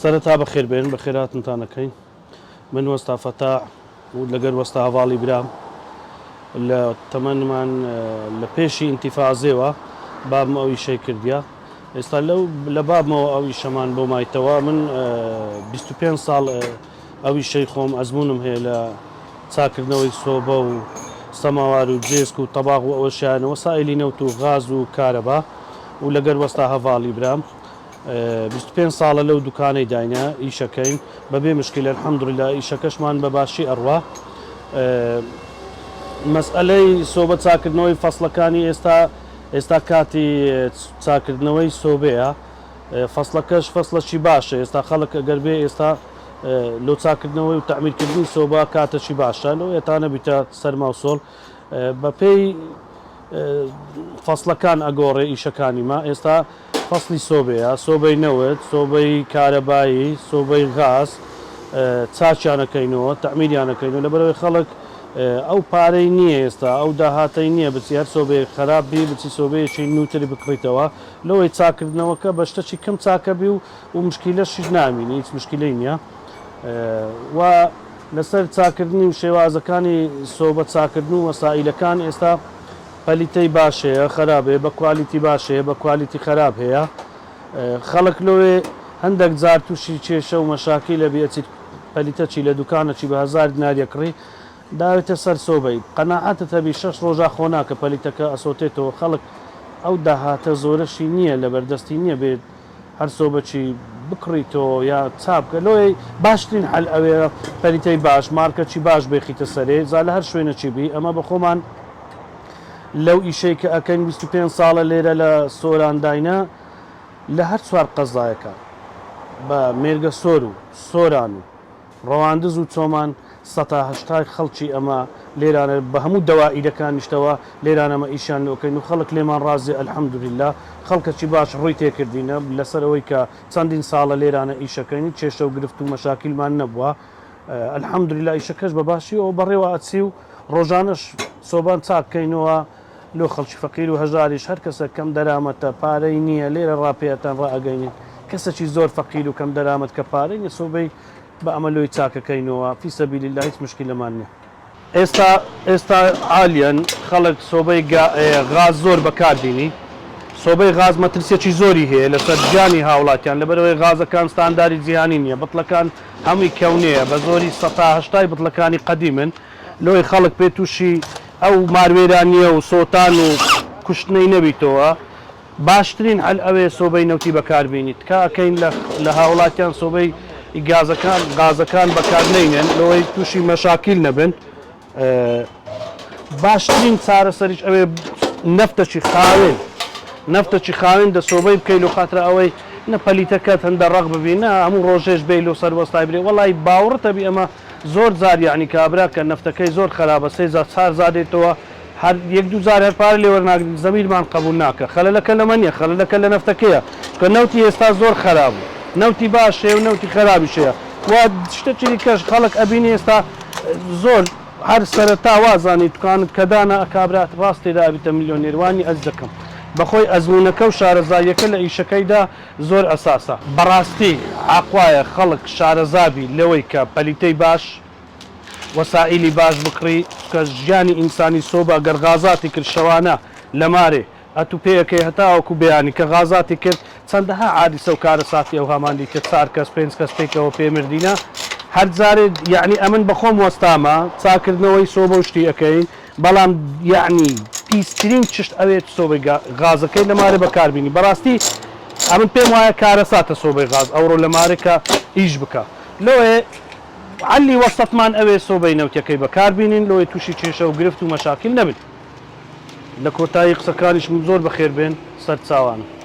سەرەتا بەخێر بێن بە خێراتتانەکەین من وەستا فەتاح و لەگەر وەستا هەواڵی برام لە تەمەنمان لە پێشی ئینتیفازێەوە بابم ئەوی شەی کردیا ئێستا لە بابمەوە ئەوی شەمان بۆ مایتەوە من 25 ساڵ ئەوی شەی خۆم ئەزمونم هەیە لە چاکردنەوەی سۆبە و سەماوار و جێسک و تەباغ و ئەوەشیانەوە سائلی نەوت و غاز و کارەبا و لەگەر وەستا هەواڵی برام 25 ساڵە لەو دوکانەی داینە ئیشەکەین بەبێ مشکلە الحەمدوللا ئیشەکەشمان بە باشی ئەڕوا مەسئلەی سۆبە چاکردنەوەی فەسڵەکانی ئێستا کاتی چاکردنەوەی سۆبەیە فەسڵەکەش فەسڵەکی باشە ئێستا خەڵک ئەگەر بێ ئێستا لۆ چاکردنەوەی و تەعمیرکردنی سۆبە کاتەکی باشە لەو ئێتانە بیتە سەرما و سۆڵ بەپێی فەسڵەکان ئەگۆڕێ ئیشەکانی ما ئێستا فەسڵی سۆبەیە سۆبەی نەوت سۆبەی کارەبایی سۆبەی غاز چاچیانەکەینەوە تەعمیریانەکەینەوە لەبەرەوەی خەڵک ئەو پارەی نییە ئێستا ئەو داهاتەی نییە بچی هەر سۆبەی خراپبی بچی سۆبەیەکی نووتری بکڕیتەوە لەوەی چاکردنەوەکە بە شتێکی کەم چاکەبی و مشکیلەشیش نامینی هیچ مشکلەی نییە و لەسەر چاکردنی و شێوازەکانی سۆبە چاکردن و وەسائلەکان ئێستا پەلیتەی باشەیە خراپەیە بە کوالیتی باشەیە بە کوالیتی خراپ هەیە خەڵک لەوێ هەندێک جار تووشی کێشە و مەشاکی لە بێچیت پەلیتەچی لە دوکانەکی بە 1000 دیناریەکڕی داوێتە سەر سۆبەی قەناعەتت هەبی 6 ڕۆژە خۆناکە پەلیتەکە ئەسۆتێتەوە خەڵک ئەو داهاتە زۆرەشی نییە لە بەردەستی نییە بێت هەر سۆبەکی بکڕیتەوە یا چاپکە لۆی باشترین حەل ئەوێ پەلیتەی باش مارکەکی باش بێخیتە سەرێ زا لە هەر شوێنەکی بی ئەمە بە خۆمان لەو ئیشەی کە ئەەکەین 25 ساڵە لێرە لە سۆرانداینە لە هەر چوار قەزایەکە بە مێرگە سۆر و سۆران و ڕەواندز و چۆمان 180 خەڵکی ئەمە لێرانە بە هەموو دەوائیدەکانیشتەوە لێرانەمە ئیشان لۆکەین و خەڵک لێمان ڕازی ئەلحەمدوللا خەڵکەکی باش ڕووی تێکردینە لەسەرەوەی کە چەندین ساڵە لێرانە ئیشەکەین کێشە و گرفت و مەشاکیلمان نەبووە ئەلحەمدوللا ئیشەکەش بە باشیەوە بەڕێوە ئەچی و ڕۆژانەش سۆبان چاکەینەوە لۆ خەڵکی فەقیر و هەژاریش هەر کەسە کەم دەرامەتە پارەی نییە لێرە ڕاپێتان ڕائگەینێن کەسێکی زۆر فەقیر و کەم دەرامەت کە پارەی نیە سۆبەی بە ئەمەلۆی چاکەکەینەوە فی سەبیلیلا هیچ مشکلەمان نییە ئێستا عالیەن خەڵک سۆبەی غاز زۆر بەکاردینی سۆبەی غاز مەترسیەکی زۆری هەیە لەسەر گیانی هاوڵاتیان لەبەرەوەی غازەکان ستانداری جیهانی نییە بەتڵەکان هەمووی کەونەیە بە زۆری 180 بتڵەکانی قەدیمن لۆی خەڵک پێ تووشی ئەو ماروێرانیە و سۆتان و کوشتنەی نەبیتەوە باشترین هەل ئەوێ سۆبەی نەوتی بەکاربیێنیت کاکەین لە هاوڵاتیان سۆبەی غازەکان بەکارنینێن لەوەی تووشی مەشاکیل نەبن باشترین چارەسەریش ئەوێ نەفتەکی خاوێن دە سۆبەی بکەیت و خاترە ئەوەی نەپەلیتەکەت هەندە ڕق ببینە هەموو ڕۆژێش بێ لۆ سەر وەستای برێ وەڵی باوەڕتەبی ئەمە زۆر زار یعنی کابرا کە نەفتەکەی زۆر خراپە 3 زادێتەوە هەر 1-2 زار هەر پارە لێوەرناگرین زەمیرمان قبول ناکە خەلەلەکە لەمە نییە خەلەلەکە لە نەفتەکەیە کە نەوتی ئێستا زۆر خراپ بوو نەوتی باشێ و نەوتی خراپیشەیە وا شتێکی کەش خەڵک ئەبینی ئێستا زۆر هەر سەرەتا وازانی توکانت کەدانە ئەکابرات ڕاستێدا ئەبیتە میلیۆنێروانی ئەز دەکەم بەخۆی ئەزمونونەکە و شارەزاییەکە لە ئیشەکەیدا زۆر ئەساسە بەڕاستی ئاقوایە خەڵک شارەزابی لەوەی کە پەلیتەی باش وەسائلی باش بکڕی کە ژیانی ئینسانی سۆبە گەر غازاتی کرد شەوانە لە مارێ ئەتو پێیەکەی هەتاوەکو بەیانی کە غازاتی کرد چەندەها عادیسە و کارە ساتی ئەو هەماندی کە 4 کەس 5 کەس پێکەوە پێمردینە هەر جارێ یعنی ئەمن بەخۆم وەستامە چاکردنەوەی سۆبە و شتی ئەەکەین بەڵام یعنی پیسترین چشت ئەوێت سۆبەی غازەکەی لە مارە بەکاربیێنی بەڕاستی ئەمن پێم وایە کارە ساتە سۆبەی غاز ئەوڕۆ لە مارێکە ئیش بکە لەوێ عەلی وەسەتمان ئەوێ سۆبەی نەوتەکەی بەکاربیێنین لەوەی تووشی کێشە و گرفت و مەشاکیل نەبن لە کۆتایی قسەکانیشم زۆر بەخێر بێن سەر چاوانە